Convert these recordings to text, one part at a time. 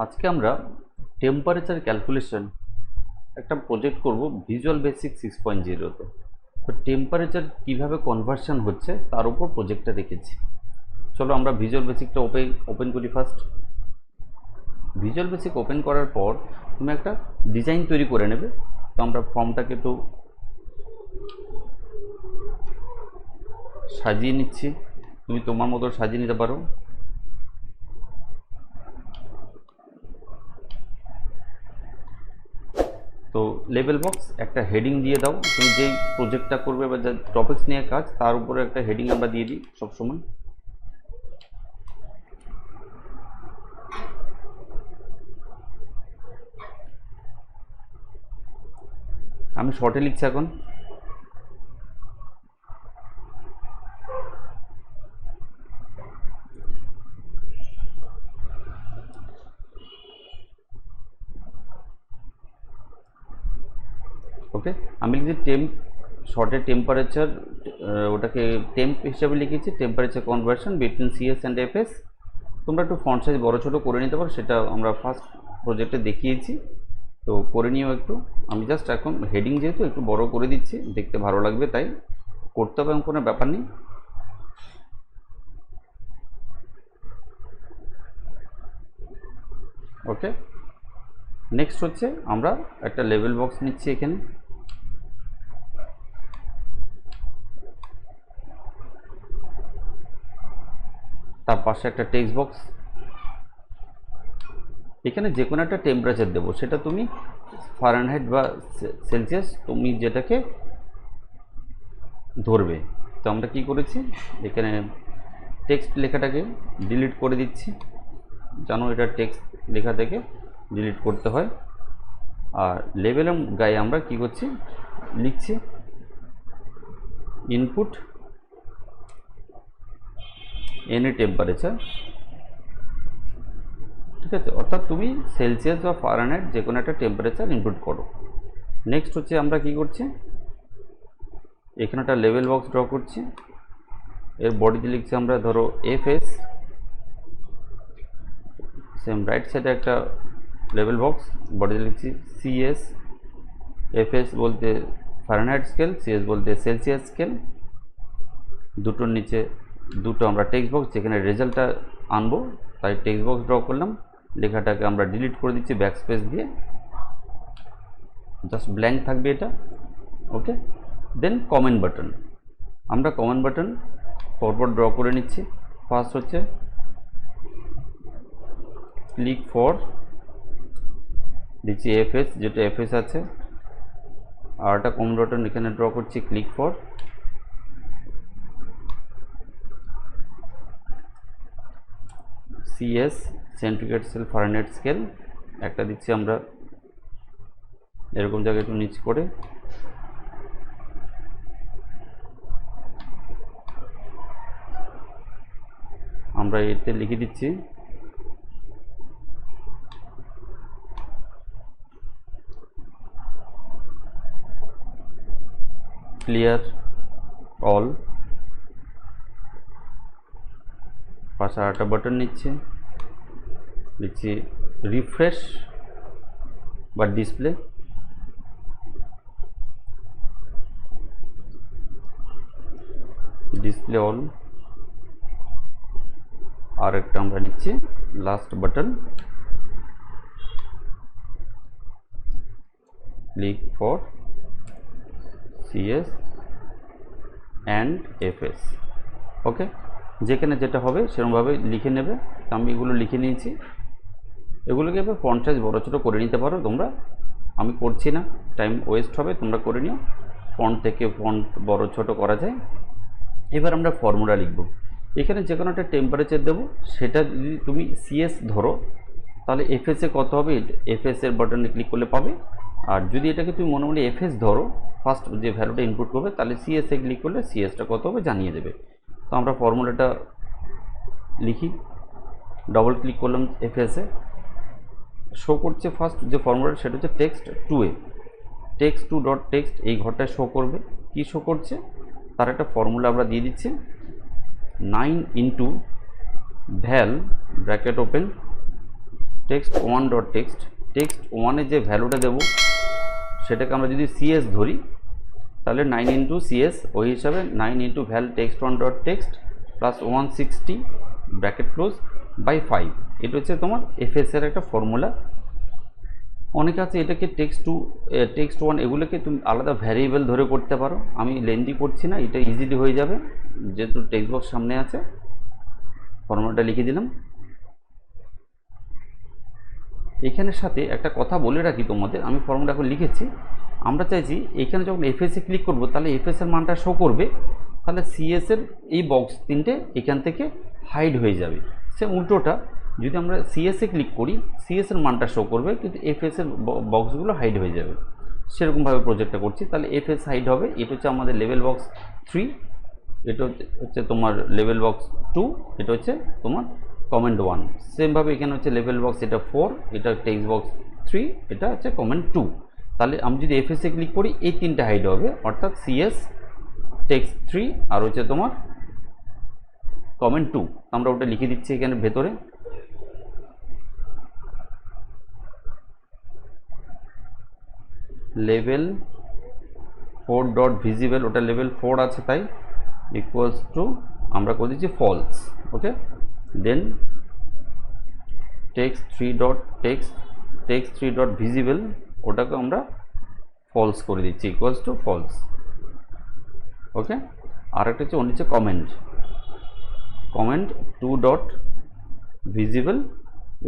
আজকে আমরা temperature calculation একটা প্রজেক্ট করব ভিজুয়াল বেসিক 6.0 তে। তো টেম্পারেচার কিভাবে কনভার্সন হচ্ছে তার উপর প্রজেক্টটা রেখেছি। চলো আমরা ভিজুয়াল বেসিকটা ওপেন করি। ফার্স্ট ভিজুয়াল বেসিক ওপেন করার পর তুমি একটা ডিজাইন তৈরি করে নেবে। তো আমরা ফর্মটাকে একটু সাজিয়ে নিচ্ছি, তুমি তোমার মতো সাজিয়ে নিতে পারো। তো লেভেল বক্স একটা হেডিং দিয়ে দাও, তুমি যেই প্রজেক্টটা করবে বা যা টপিকস নিয়ে কাজ তার উপরে একটা হেডিং আমরা দিয়ে দিই সবসময়। আমি শর্টে লিখছি এখন। ওকে, আমি লিখছি টেম্প, শর্টের টেম্পারেচার, ওটাকে টেম্প হিসাবে লিখেছি, temperature conversion between CS and FS. তোমরা একটু ফন্ট সাইজ বড়ো ছোটো করে নিতে পারো, সেটা আমরা ফার্স্ট প্রজেক্টে দেখিয়েছি, তো করে নিও একটু। আমি জাস্ট এখন হেডিং যেহেতু একটু বড় করে দিচ্ছি, দেখতে ভালো লাগবে তাই করতে হবে, এমন কোনো ব্যাপার নেই। ওকে, নেক্সট হচ্ছে আমরা একটা লেভেল বক্স নিচ্ছি এখানে। তার পাশে একটা টেক্সট বক্স, এখানে যে কোনো একটা টেম্পারেচার দেবো, সেটা তুমি ফারেনহাইট বা সেলসিয়াস তুমি যেটাকে ধরবে। তো আমরা কি করেছি, এখানে টেক্সট লেখাটাকে ডিলিট করে দিচ্ছি, জানো এটা টেক্সট লেখা থেকে ডিলিট করতে হয়। আর লেভেলের গায়ে আমরা কি করছি, লিখছি ইনপুট এনি টেম্পারেচার, ঠিক আছে, অর্থাৎ তুমি সেলসিয়াস বা ফারেনহাইট যে কোনো একটা টেম্পারেচার ইনপুট করো। নেক্সট হচ্ছে আমরা কি করছি, এখানে একটা লেভেল বক্স ড্র করছি, এর বডিতে লিখছি আমরা ধরো এফএস, সেম রাইট সাইডে একটা লেভেল বক্স, বডিতে লিখছি সিএস। এফএস বলতে ফারেনহাইট স্কেল, সিএস বলতে সেলসিয়াস স্কেল। দুটোর নিচে দুটো আমরা টেক্সট বক্স, যেখানে রেজাল্টটা আনবো তাই টেক্সট বক্স ড্র করলাম। লেখাটাকে আমরা ডিলিট করে দিচ্ছি ব্যাক স্পেস দিয়ে, জাস্ট ব্ল্যাঙ্ক থাকবে এটা। ওকে, দেন কমেন্ট বাটন, আমরা কমেন্ট বাটন পরপর ড্র করে নিচ্ছি। ফার্স্ট হচ্ছে ক্লিক ফর, দিচ্ছি এফএস, যেটা এফএস আছে। আর একটা কমেন্ট বাটন এখানে ড্র করছি click for CS, centigrade cell Fahrenheit scale, একটা দিচ্ছি আমরা এরকম জায়গায় একটু নিচ করে। আমরা এতে লিখে দিচ্ছি ক্লিয়ার অল। পাশে একটা বাটন নিচ্ছে, লিখছি রিফ্রেশ বা ডিসপ্লে, ডিসপ্লে অল। আর একটা আমরা নিচ্ছি last button click for CS and FS. Okay, যেখানে যেটা হবে সেরকমভাবে লিখে নেবে। আমি এগুলো লিখে নিয়েছি, এগুলোকে এবার ফন্ট সাইজ বড়ো ছোটো করে নিতে পারো তোমরা, আমি করছি না, টাইম ওয়েস্ট হবে, তোমরা করে নিও। ফন্ট থেকে ফন্ট বড় ছোট করা যায়। এবার আমরা ফর্মুলা লিখব, এখানে যে কোনো একটা টেম্পারেচার দেবো, সেটা যদি তুমি সিএস ধরো তাহলে এফএসে কত হবে, এফএসের বাটনে ক্লিক করলে পাবে। আর যদি এটাকে তুমি মনে মনে এফএস ধরো, ফার্স্ট যে ভ্যালুটা ইনপুট করবে, তাহলে সিএসে ক্লিক করলে সিএসটা কত হবে জানিয়ে দেবে। তো আমরা ফর্মুলাটা লিখি, ডবল ক্লিক করলাম এফএসে, শো করছে ফার্স্ট যে ফর্মুলাটা, সেটা হচ্ছে text to A, text to dot text, এই ঘরটায় শো করবে। কি শো করছে, তার একটা ফর্মুলা আমরা দিয়ে দিচ্ছি 9 into val bracket open text one dot text, text ওয়ানে যে ভ্যালুটা দেবো সেটাকে আমরা যদি সিএস ধরি তাহলে 9 ইন্টু সিএস, ওই হিসাবে 9 into val text one dot text plus 160 bracket close by 5। এটা হচ্ছে তোমার এফএস এর একটা ফর্মুলা। অনেকে আছে এটাকে টেক্সট ওয়ান এগুলোকে তুমি আলাদা ভ্যারিয়েবল ধরে করতে পারো, আমি লেন্দি করছি না, এটা ইজিলি হয়ে যাবে যেহেতু টেক্সট বক্স সামনে আছে। ফর্মুলাটা লিখে দিলাম। এখানের সাথে একটা কথা বলে রাখি তোমাদের, আমি ফর্মুলা এখন লিখেছি, আমরা চাইছি এখানে যখন এফএসে ক্লিক করব তাহলে এফএস এর মানটা শো করবে, তাহলে সিএস এর এই বক্স তিনটে এখান থেকে হাইড হয়ে যাবে। সে উল্টোটা যদি আমরা সিএসে ক্লিক করি সিএস এর মানটা শো করবে কিন্তু এফএস এর বক্সগুলো হাইড হয়ে যাবে। সেরকমভাবে প্রজেক্টটা করছি, তাহলে এফএস হাইড হবে। এটা হচ্ছে আমাদের লেভেল বক্স 3, এটা হচ্ছে তোমার লেভেল বক্স 2, এটা হচ্ছে তোমার কমেন্ট 1। সেমভাবে এখানে হচ্ছে লেভেল বক্স এটা 4, এটা টেক্সট বক্স 3, এটা হচ্ছে কমেন্ট 2। তাহলে আমি যদি এফএসে ক্লিক করি এই তিনটা হাইড হবে, অর্থাৎ সিএস, টেক্সট 3 আর হচ্ছে তোমার কমেন্ট 2। আমরা ওটা লিখে দিচ্ছি এখানে ভেতরে। লেভেল 4 ডট ভিজিবল, ওটা লেভেল 4 আছে তাই ইকুয়ালস টু আমরা করে দিচ্ছি ফলস। ওকে, দেন টেক্সট 3 ডট ভিজিবল ওটাকে আমরা ফলস করে দিচ্ছি ইকুয়ালস টু ফলস। ওকে, আর একটা হচ্ছে নিচে কমেন্ট 2 ডট ভিজিবল,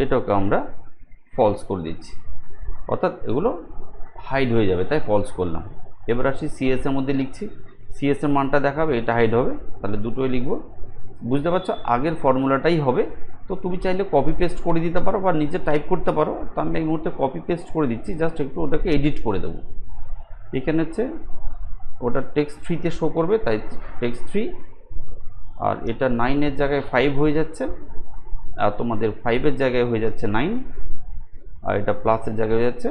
এটাকে আমরা ফলস করে দিচ্ছি, অর্থাৎ এগুলো হাইড হয়ে যাবে তাই ফলস করলাম। এবার আসি সিএস এর মধ্যে লিখছি, সিএস এর মানটা দেখাবে, এটা হাইড হবে, তাহলে দুটোই লিখব। বুঝতে পারছো আগের ফর্মুলাটাই হবে। তো তুমি চাইলে কপি পেস্ট করে দিতে পারো বা নিচে টাইপ করতে পারো, তো আমি এই মুহূর্তে কপি পেস্ট করে দিচ্ছি, জাস্ট একটু ওটাকে এডিট করে দেবো। এখানে হচ্ছে ওটা টেক্সট 3-তে শো করবে তাই টেক্সট 3, আর এটা 9-এর জায়গায় 5 হয়ে যাচ্ছে, আর তোমাদের 5-এর জায়গায় হয়ে যাচ্ছে 9, আর এটা প্লাসের জায়গায় হয়ে যাচ্ছে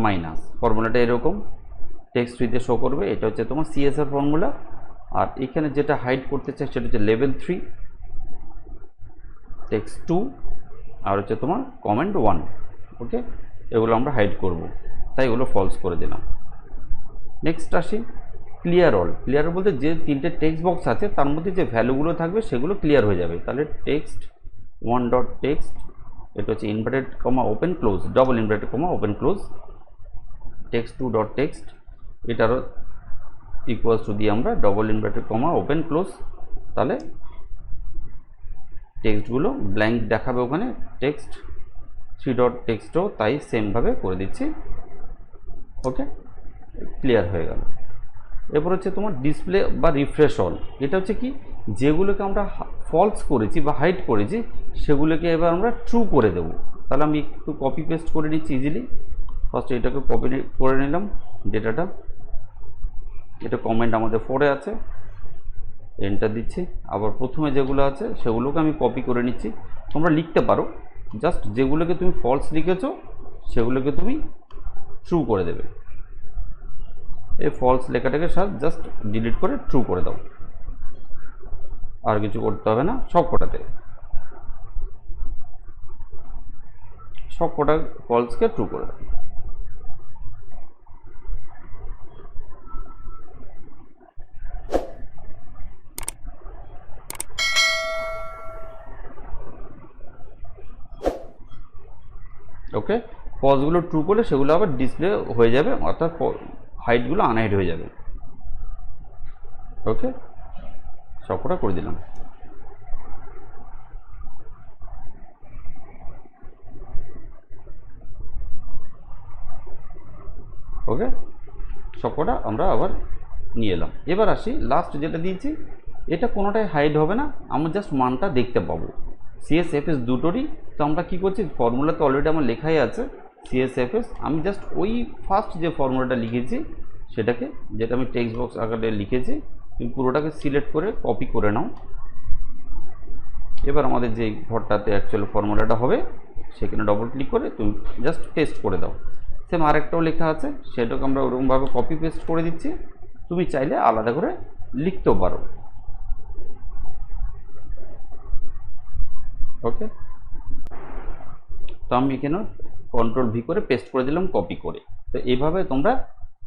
মাইনাস। ফর্মুলাটা এরকম টেক্সট 3-তে শো করবে, এটা হচ্ছে তোমার সিএস এর ফর্মুলা। আর এখানে যেটা হাইড করতে চাই সেটা হচ্ছে লেভেল 3, টেক্সট 2 আর হচ্ছে তোমার কমেন্ট 1। ওকে, এগুলো আমরা হাইড করব, তাই এগুলো ফলস করে দিলাম। নেক্সট আসি ক্লিয়ার অল। ক্লিয়ার বলতে যে তিনটে টেক্সট বক্স আছে তার মধ্যে যে ভ্যালুগুলো থাকবে সেগুলো ক্লিয়ার হয়ে যাবে। তাহলে টেক্সট 1 ডট টেক্সট, এটা হচ্ছে inverted comma open close, double inverted comma open close, text 2 dot text, এটারও ইকুয়ালস টু দিয়ে আমরা double inverted comma open close, তাহলে টেক্সটগুলো ব্ল্যাঙ্ক দেখাবে ওখানে। টেক্সট 3 ডট টেক্সটও তাই সেমভাবে করে দিচ্ছি। ওকে, ক্লিয়ার হয়ে গেল। এরপর হচ্ছে তোমার ডিসপ্লে বা রিফ্রেশ অল। এটা হচ্ছে কি, যেগুলোকে আমরা ফলস করেছি বা হাইড করেছি সেগুলোকে এবার আমরা ট্রু করে দেব। তাহলে আমি একটু কপি পেস্ট করে নিচ্ছি ইজিলি। ফার্স্ট এটাকে কপি করে নিলাম ডেটাটা, এটা কমেন্ট আমাদের 4-এ আছে, এন্টার দিচ্ছি। আবার প্রথমে যেগুলো আছে সেগুলোকে আমি কপি করে নিচ্ছি। তোমরা লিখতে পারো, জাস্ট যেগুলোকে তুমি ফলস লিখেছো সেগুলোকে তুমি ট্রু করে দেবে। এই ফলস লেখাটাকে জাস্ট ডিলিট করে ট্রু করে দাও, আর কিছু করতে হবে না। সব কটা ফলসকে ট্রু করে দাও। ওকে, ফলসগুলো ট্রু করলে সেগুলো আবার ডিসপ্লে হয়ে যাবে, অর্থাৎ হাইটগুলো আনহাইড হয়ে যাবে। ওকে, সবকটা করে দিলাম। ওকে, সবকটা আমরা আবার নিয়ে এলাম। এবার আসি লাস্ট যেটা দিয়েছি, এটা কোনোটাই হাইড হবে না, আমরা জাস্ট মানটা দেখতে পাবো। সিএসএফএস দুটোরই। তো আমরা কী করছি, ফর্মুলাতে অলরেডি আমার লেখাই আছে সিএসএফএস, আমি জাস্ট ওই ফার্স্ট যে ফর্মুলাটা লিখেছি সেটাকে, যেটা আমি টেক্সট বক্স আকারে লিখেছি, তুমি পুরোটাকে সিলেক্ট করে কপি করে নাও। এবার আমাদের যে ঘরটাতে অ্যাকচুয়াল ফর্মুলাটা হবে সেখানে ডবল ক্লিক করে তুমি জাস্ট পেস্ট করে দাও। সেম আরেকটাও লেখা আছে, সেটাকে আমরা ওরকমভাবে কপি পেস্ট করে দিচ্ছি। তুমি চাইলে আলাদা করে লিখতেও পারো। ওকে, তো আমি এখানে কন্ট্রোল ভি করে পেস্ট করে দিলাম কপি করে। তো এইভাবে তোমরা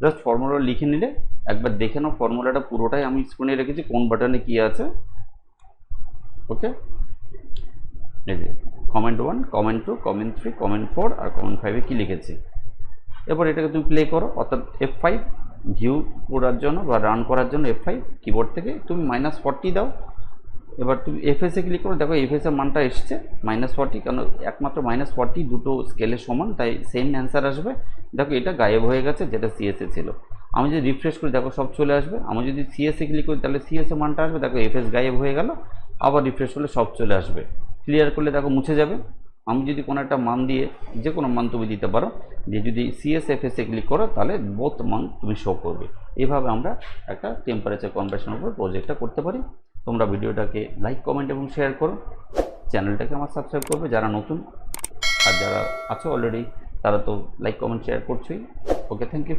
জাস্ট ফর্মুলা লিখে নিলে, একবার দেখে নাও ফর্মুলাটা পুরোটাই আমি স্ক্রিনে রেখেছি কোন বাটনে কি আছে। ওকে, এই যে কমেন্ট 1, কমেন্ট 2, কমেন্ট 3, কমেন্ট 4 আর কমেন্ট 5 কি লিখেছি। এবার এটাকে তুমি প্লে করো, অর্থাৎ F5 ভিউ করার জন্য বা রান করার জন্য F5 কিবোর্ড থেকে তুমি -40 দাও। এবার তুমি এফএসে ক্লিক করো, দেখো এফএস এর মানটা এসছে -40, কারণ একমাত্র -40 দুটো স্কেলের সমান, তাই সেম অ্যান্সার আসবে। দেখো এটা গায়েব হয়ে গেছে যেটা সিএসএ ছিল। আমি যদি রিফ্রেশ করি দেখো সব চলে আসবে। আমি যদি সিএসএ ক্লিক করি তাহলে সিএসএ মানটা আসবে, দেখো এফএস গায়েব হয়ে গেল। আবার রিফ্রেশ করলে সব চলে আসবে। ক্লিয়ার করলে দেখো মুছে যাবে। আমি যদি কোনো একটা মান দিয়ে, যে কোনো মান তুমি দিতে পারো, দিয়ে যদি সিএসএফএসে ক্লিক করো তাহলে বোথ মান তুমি শো করবে। এইভাবে আমরা একটা টেম্পারেচার কনভার্সনের উপর প্রজেক্টটা করতে পারি। তোমরা ভিডিওটাকে লাইক, কমেন্ট এবং শেয়ার করো। চ্যানেলটাকে আমার সাবস্ক্রাইব করবে যারা নতুন, আর যারা আছো অলরেডি তারা তো লাইক, কমেন্ট, শেয়ার করছোই। Okay, thank you.